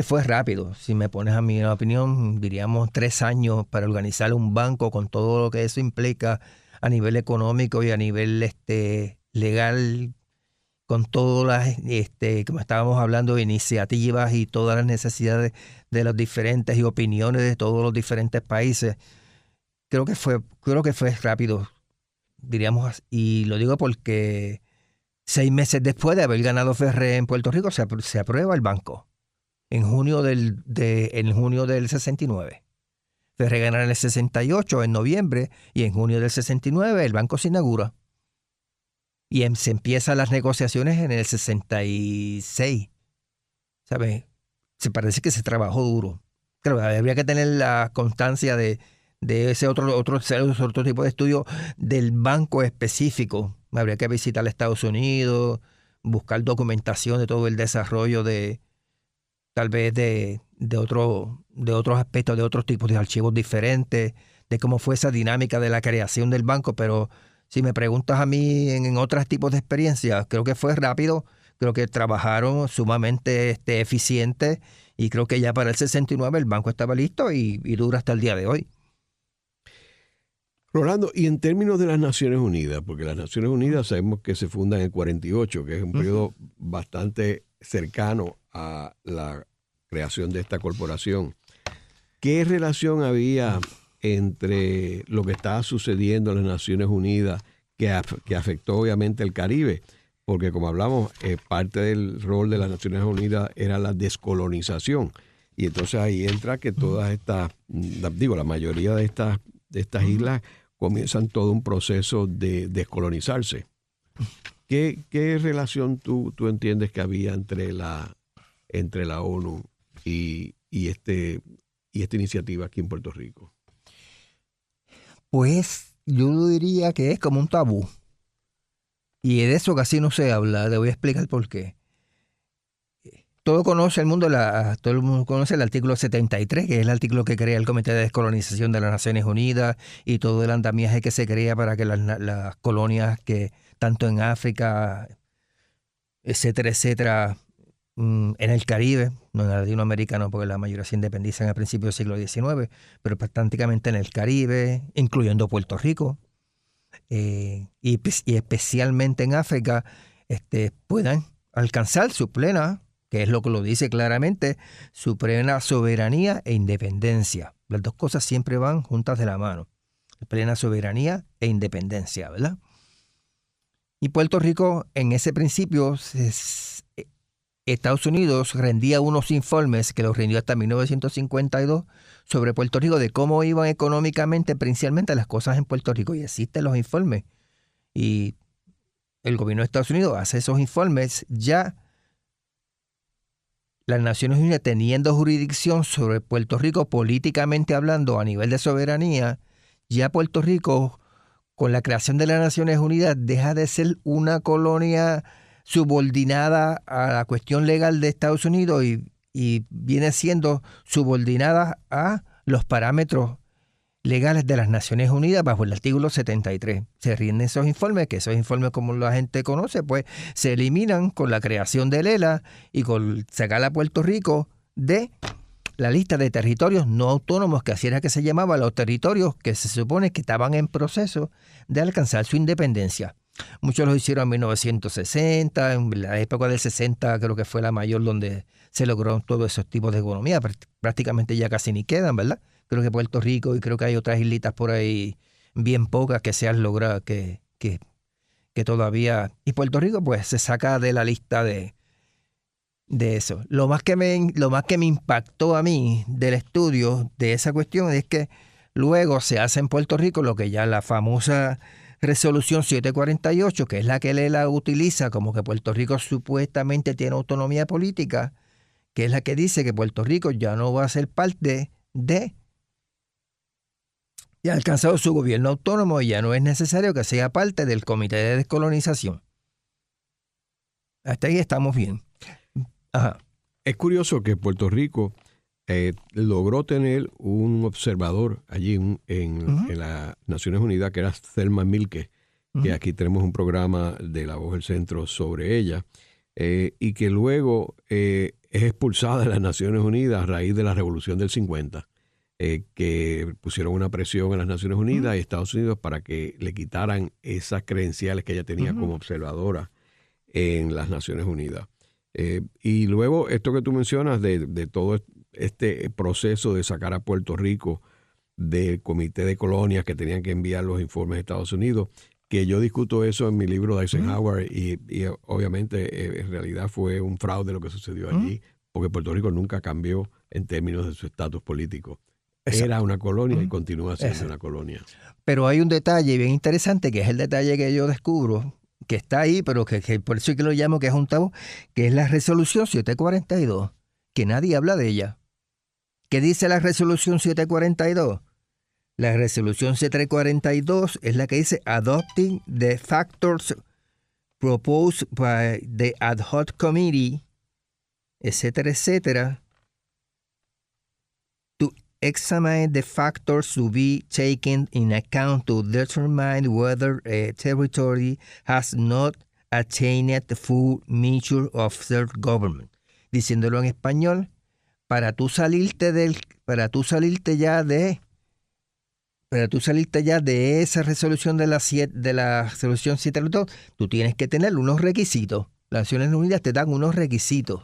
fue rápido. Si me pones a mi opinión, diríamos 3 años para organizar un banco con todo lo que eso implica a nivel económico y a nivel legal, con todas las, como estábamos hablando, iniciativas y todas las necesidades de los diferentes y opiniones de todos los diferentes países. Creo que fue rápido, diríamos, y lo digo porque 6 meses después de haber ganado Ferré en Puerto Rico se aprueba el banco. En junio del 69. Ferré gana en el 68, en noviembre, y en junio del 69 el banco se inaugura. Y se empiezan las negociaciones en el 66. ¿Sabes? Se parece que se trabajó duro. Claro, habría que tener la constancia de ese otro tipo de estudio del banco específico. Habría que visitar Estados Unidos, buscar documentación de todo el desarrollo tal vez de otros aspectos, de otros tipos de archivos diferentes, de cómo fue esa dinámica de la creación del banco, pero si me preguntas a mí en otros tipos de experiencias, creo que fue rápido, creo que trabajaron sumamente eficiente y creo que ya para el 69 el banco estaba listo y dura hasta el día de hoy. Rolando, y en términos de las Naciones Unidas, porque las Naciones Unidas sabemos que se fundan en el 48, que es un periodo bastante cercano a la creación de esta corporación. ¿Qué relación había entre lo que estaba sucediendo en las Naciones Unidas que afectó obviamente el Caribe? Porque como hablamos, parte del rol de las Naciones Unidas era la descolonización. Y entonces ahí entra que todas estas, la mayoría de estas islas comienzan todo un proceso de descolonizarse. ¿Qué relación tú entiendes que había entre la ONU y esta iniciativa aquí en Puerto Rico? Pues yo diría que es como un tabú. Y de eso casi no se habla. Te voy a explicar por qué. Todo el mundo conoce el artículo 73, que es el artículo que crea el Comité de Descolonización de las Naciones Unidas y todo el andamiaje que se crea para que las colonias que tanto en África, etcétera, en el Caribe, no en el latinoamericano, porque la mayoría se independizan a principios del siglo XIX, pero prácticamente en el Caribe, incluyendo Puerto Rico, y especialmente en África, puedan alcanzar su plena, que es lo que lo dice claramente, su plena soberanía e independencia. Las dos cosas siempre van juntas de la mano. Plena soberanía e independencia, ¿verdad? Y Puerto Rico, en ese principio, Estados Unidos rendía unos informes, que los rindió hasta 1952, sobre Puerto Rico, de cómo iban económicamente, principalmente las cosas en Puerto Rico. Y existen los informes. Y el gobierno de Estados Unidos hace esos informes ya las Naciones Unidas teniendo jurisdicción sobre Puerto Rico políticamente hablando a nivel de soberanía, ya Puerto Rico con la creación de las Naciones Unidas deja de ser una colonia subordinada a la cuestión legal de Estados Unidos y viene siendo subordinada a los parámetros legales de las Naciones Unidas bajo el artículo 73. Se rinden esos informes, que esos informes, como la gente conoce, pues se eliminan con la creación del ELA y con sacar a Puerto Rico de la lista de territorios no autónomos, que así era que se llamaba, los territorios que se supone que estaban en proceso de alcanzar su independencia. Muchos lo hicieron en 1960, en la época del 60 creo que fue la mayor donde se logró todos esos tipos de economía. Prácticamente ya casi ni quedan, ¿verdad? Creo que Puerto Rico y creo que hay otras islitas por ahí, bien pocas, que se han logrado, que todavía... Y Puerto Rico pues se saca de la lista de eso. Lo más que me impactó a mí del estudio de esa cuestión es que luego se hace en Puerto Rico lo que ya la famosa Resolución 748, que es la que Lela utiliza como que Puerto Rico supuestamente tiene autonomía política, que es la que dice que Puerto Rico ya no va a ser parte de... y ha alcanzado su gobierno autónomo y ya no es necesario que sea parte del Comité de Descolonización. Hasta ahí estamos bien. Ajá. Es curioso que Puerto Rico logró tener un observador allí en las Naciones Unidas, que era Thelma Milke, que aquí tenemos un programa de La Voz del Centro sobre ella, y que luego es expulsada de las Naciones Unidas a raíz de la Revolución del 50. Que pusieron una presión a las Naciones Unidas y Estados Unidos para que le quitaran esas credenciales que ella tenía como observadora en las Naciones Unidas. Y luego esto que tú mencionas de todo este proceso de sacar a Puerto Rico del Comité de Colonias que tenían que enviar los informes a Estados Unidos, que yo discuto eso en mi libro de Eisenhower y obviamente en realidad fue un fraude lo que sucedió allí, porque Puerto Rico nunca cambió en términos de su estatus político. Exacto. Era una colonia y continúa siendo una colonia. Pero hay un detalle bien interesante, que es el detalle que yo descubro, que está ahí, pero que por eso es que lo llamo que es un tabú, que es la Resolución 742, que nadie habla de ella. ¿Qué dice la Resolución 742? La Resolución 742 es la que dice Adopting the Factors Proposed by the Ad Hoc Committee, etcétera, etcétera, examine the factors to be taken in account to determine whether a territory has not attained the full measure of self-government. Diciéndolo en español, para tú salirte ya de esa resolución de la resolución 742, tú tienes que tener unos requisitos. Las Naciones Unidas te dan unos requisitos.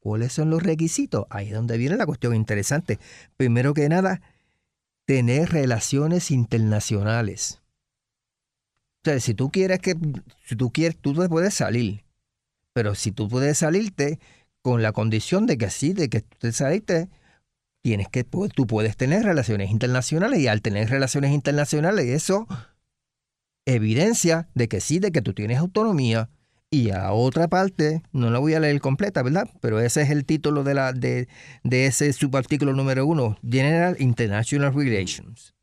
¿Cuáles son los requisitos? Ahí es donde viene la cuestión interesante. Primero que nada, tener relaciones internacionales. O sea, si tú quieres, tú te puedes salir. Pero si tú puedes salirte con la condición de que sí, de que tú te saliste, tú puedes tener relaciones internacionales. Y al tener relaciones internacionales, eso evidencia de que sí, de que tú tienes autonomía. Y a otra parte, no la voy a leer completa, ¿verdad? Pero ese es el título de ese subartículo número 1, General International Relations,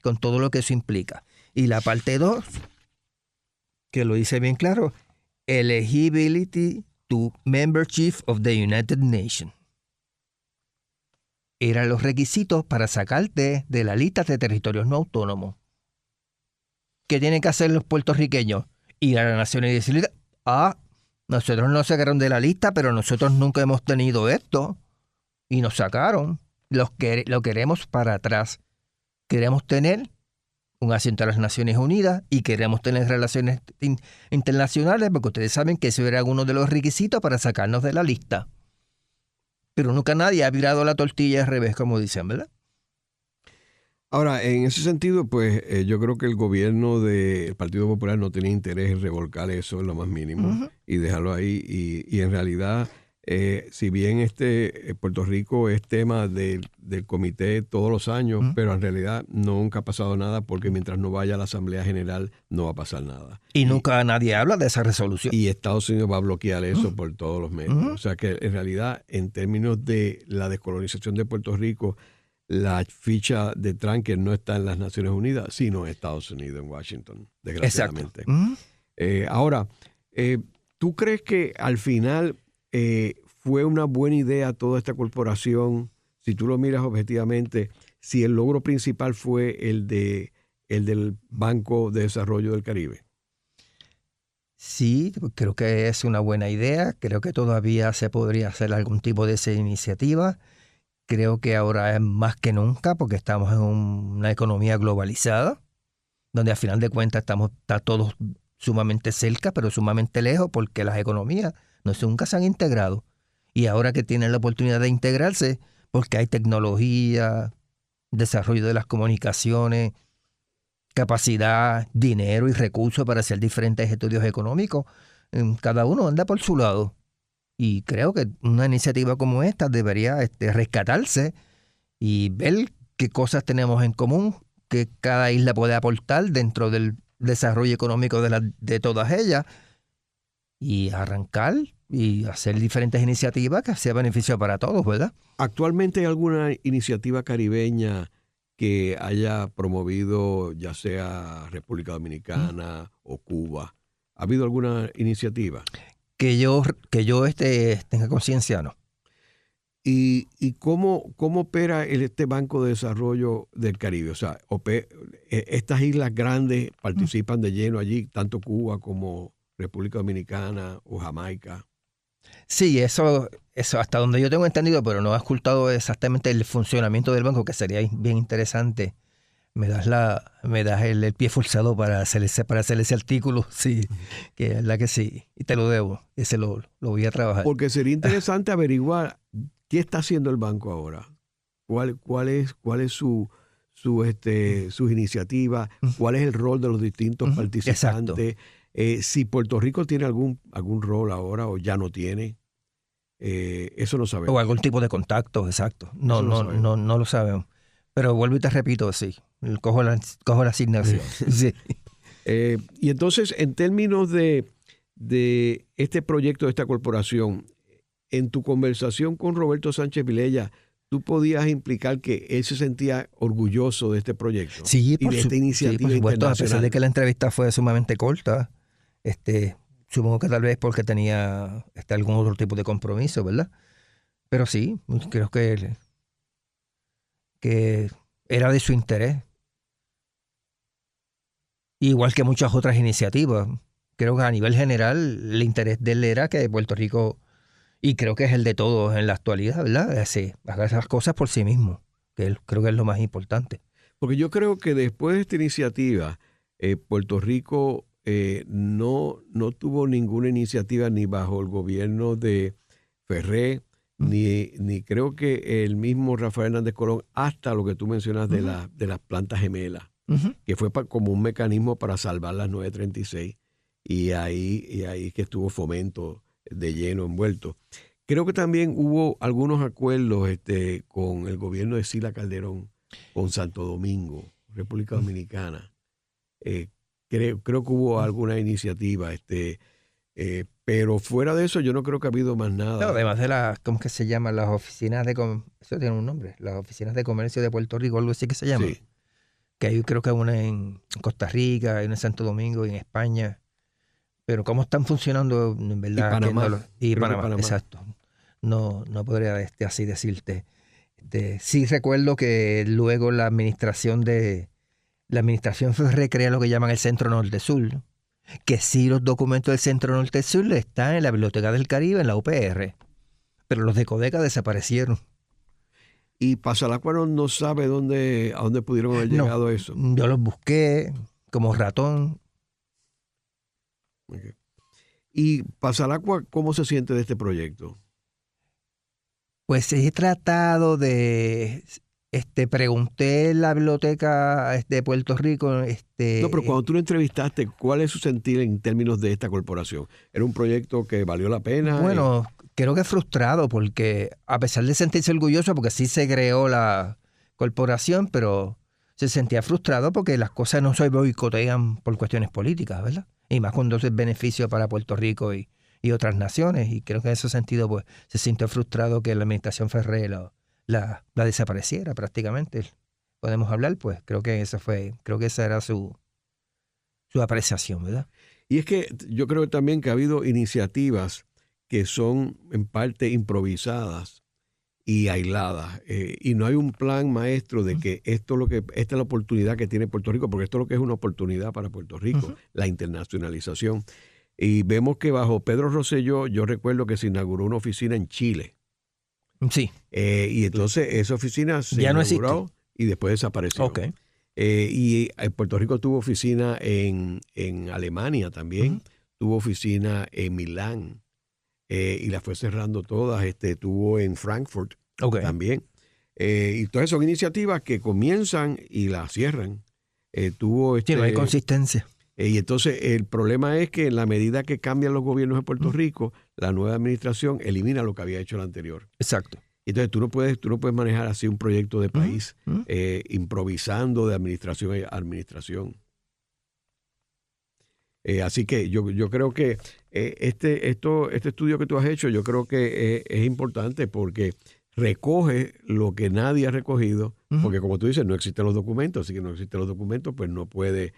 con todo lo que eso implica. Y la parte 2, que lo dice bien claro, Eligibility to Membership of the United Nations. Eran los requisitos para sacarte de la lista de territorios no autónomos. ¿Qué tienen que hacer los puertorriqueños? Ir a las Naciones Unidas. Nosotros nos sacaron de la lista, pero nosotros nunca hemos tenido esto. Y nos sacaron. Lo queremos para atrás. Queremos tener un asiento a las Naciones Unidas y queremos tener relaciones internacionales, porque ustedes saben que eso era uno de los requisitos para sacarnos de la lista. Pero nunca nadie ha virado la tortilla al revés, como dicen, ¿verdad? Ahora, en ese sentido, pues yo creo que el gobierno del Partido Popular no tenía interés en revolcar eso en lo más mínimo y dejarlo ahí. Y en realidad si bien Puerto Rico es tema del comité todos los años, pero en realidad nunca ha pasado nada porque mientras no vaya a la Asamblea General no va a pasar nada. Y nunca nadie habla de esa resolución. Y Estados Unidos va a bloquear eso por todos los medios. O sea que en realidad, en términos de la descolonización de Puerto Rico, la ficha de Trump que no está en las Naciones Unidas, sino en Estados Unidos, en Washington, desgraciadamente. Ahora, ¿tú crees que al final fue una buena idea toda esta corporación, si tú lo miras objetivamente, si el logro principal fue el del Banco de Desarrollo del Caribe? Sí, creo que es una buena idea. Creo que todavía se podría hacer algún tipo de esa iniciativa. Creo que ahora es más que nunca porque estamos en una economía globalizada, donde al final de cuentas está todos sumamente cerca, pero sumamente lejos porque las economías nunca se han integrado. Y ahora que tienen la oportunidad de integrarse, porque hay tecnología, desarrollo de las comunicaciones, capacidad, dinero y recursos para hacer diferentes estudios económicos, cada uno anda por su lado. Y creo que una iniciativa como esta debería rescatarse y ver qué cosas tenemos en común, que cada isla puede aportar dentro del desarrollo económico de todas ellas, y arrancar y hacer diferentes iniciativas que sea beneficio para todos, ¿verdad? ¿Actualmente hay alguna iniciativa caribeña que haya promovido ya sea República Dominicana o Cuba? ¿Ha habido alguna iniciativa? Que yo tenga conciencia, no. ¿Y cómo opera este Banco de Desarrollo del Caribe? O sea, estas islas grandes participan de lleno allí, tanto Cuba como República Dominicana o Jamaica. Sí, eso hasta donde yo tengo entendido, pero no he escuchado exactamente el funcionamiento del banco, que sería bien interesante. Me das el pie forzado para hacer ese artículo, sí, que es la que sí, y te lo debo, ese lo voy a trabajar. Porque sería interesante averiguar qué está haciendo el banco ahora, cuál es sus iniciativas, cuál es el rol de los distintos participantes, si Puerto Rico tiene algún rol ahora o ya no tiene, eso no sabemos. O algún tipo de contacto, exacto. No lo sabemos. Pero vuelvo y te repito, sí, cojo la asignación. Sí. Y entonces, en términos de este proyecto, de esta corporación, en tu conversación con Roberto Sánchez Vilella, ¿tú podías implicar que él se sentía orgulloso de este proyecto? Sí, y de esta iniciativa por supuesto, internacional? a pesar de que la entrevista fue sumamente corta, supongo que tal vez porque tenía algún otro tipo de compromiso, ¿verdad? Pero sí, creo que era de su interés. Igual que muchas otras iniciativas. Creo que a nivel general el interés de él era que Puerto Rico, y creo que es el de todos en la actualidad, ¿verdad? Haga esas cosas por sí mismo, que creo que es lo más importante. Porque yo creo que después de esta iniciativa, Puerto Rico no tuvo ninguna iniciativa ni bajo el gobierno de Ferré, ni creo que el mismo Rafael Hernández Colón, hasta lo que tú mencionas de las plantas gemelas, que fue como un mecanismo para salvar las 936, y ahí que estuvo Fomento de lleno envuelto. Creo que también hubo algunos acuerdos con el gobierno de Sila Calderón, con Santo Domingo, República Dominicana. Creo que hubo alguna iniciativa, pero fuera de eso yo no creo que ha habido más nada. No, además de ¿cómo que se llaman? Las oficinas eso tiene un nombre, las oficinas de comercio de Puerto Rico, algo así que se llama. Sí. Que hay, creo que una en Costa Rica, hay una en Santo Domingo y en España. Pero cómo están funcionando, en verdad. Y Panamá. Exacto. No podría así decirte. Sí recuerdo que luego la administración Ferré crea lo que llaman el Centro Norte-Sur, que sí, los documentos del Centro Norte-Sur están en la Biblioteca del Caribe, en la UPR, pero los de Codeca desaparecieron. Y Pasalacua no sabe a dónde pudieron haber llegado eso. Yo los busqué como ratón. Okay. ¿Y Pasalacua cómo se siente de este proyecto? Pues he tratado de Pregunté en la biblioteca de Puerto Rico. No, pero cuando tú lo entrevistaste, ¿cuál es su sentir en términos de esta corporación? ¿Era un proyecto que valió la pena? Bueno, creo que frustrado, porque a pesar de sentirse orgulloso, porque sí se creó la corporación, pero se sentía frustrado porque las cosas no se boicotean por cuestiones políticas, ¿verdad? Y más cuando es beneficio para Puerto Rico y otras naciones. Y creo que en ese sentido pues se sintió frustrado que la administración Ferré la desapareciera prácticamente. Podemos hablar, pues creo que esa era su apreciación, ¿verdad? Y es que yo creo también que ha habido iniciativas que son en parte improvisadas y aisladas. Y no hay un plan maestro de que esta es la oportunidad que tiene Puerto Rico, porque esto es lo que es una oportunidad para Puerto Rico, la internacionalización. Y vemos que bajo Pedro Rosselló, yo recuerdo que se inauguró una oficina en Chile. Sí. Y entonces esa oficina se ya inauguró no existe. Y después desapareció. Okay. Y Puerto Rico tuvo oficina en Alemania también, tuvo oficina en Milán, y las fue cerrando todas. Tuvo en Frankfurt también. Y todas son iniciativas que comienzan y las cierran. No hay consistencia. Y entonces el problema es que en la medida que cambian los gobiernos de Puerto Rico, la nueva administración elimina lo que había hecho la anterior. Exacto. Entonces tú no puedes manejar así un proyecto de país improvisando de administración a administración. Así que yo creo que este estudio que tú has hecho, yo creo que es importante porque recoge lo que nadie ha recogido, porque como tú dices, no existen los documentos, así que no existen los documentos, pues no puede.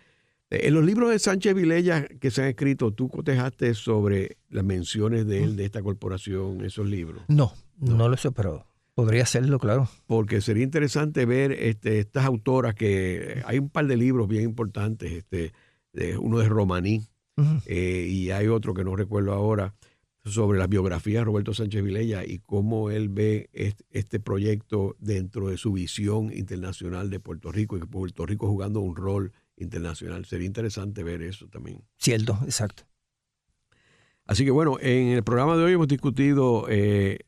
En los libros de Sánchez Vilella que se han escrito, ¿tú cotejaste sobre las menciones de él, de esta corporación, esos libros? No lo sé, pero podría hacerlo, claro. Porque sería interesante ver estas autoras que hay un par de libros bien importantes, uno de Romaní, y hay otro que no recuerdo ahora, sobre las biografías de Roberto Sánchez Vilella y cómo él ve este proyecto dentro de su visión internacional de Puerto Rico y que Puerto Rico jugando un rol internacional. Sería interesante ver eso también. Cierto, exacto. Así que bueno, en el programa de hoy hemos discutido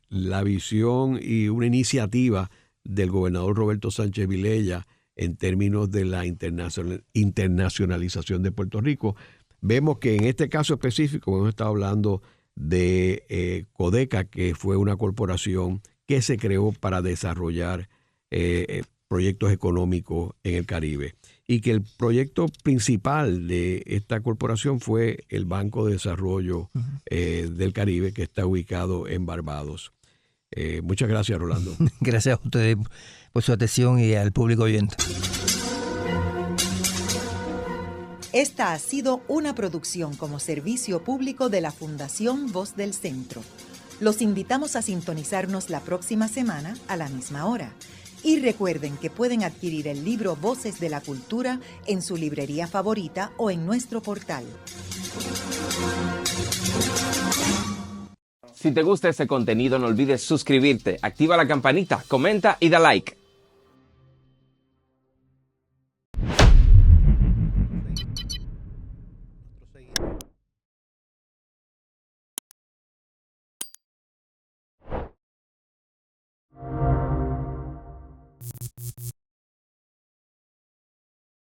la visión y una iniciativa del gobernador Roberto Sánchez Vilella en términos de la internacionalización de Puerto Rico. Vemos que en este caso específico hemos estado hablando de Codeca, que fue una corporación que se creó para desarrollar proyectos económicos en el Caribe. Y que el proyecto principal de esta corporación fue el Banco de Desarrollo del Caribe, que está ubicado en Barbados. Muchas gracias, Rolando. Gracias a ustedes por su atención y al público oyente. Esta ha sido una producción como servicio público de la Fundación Voz del Centro. Los invitamos a sintonizarnos la próxima semana a la misma hora. Y recuerden que pueden adquirir el libro Voces de la Cultura en su librería favorita o en nuestro portal. Si te gusta este contenido, no olvides suscribirte, activa la campanita, comenta y da like.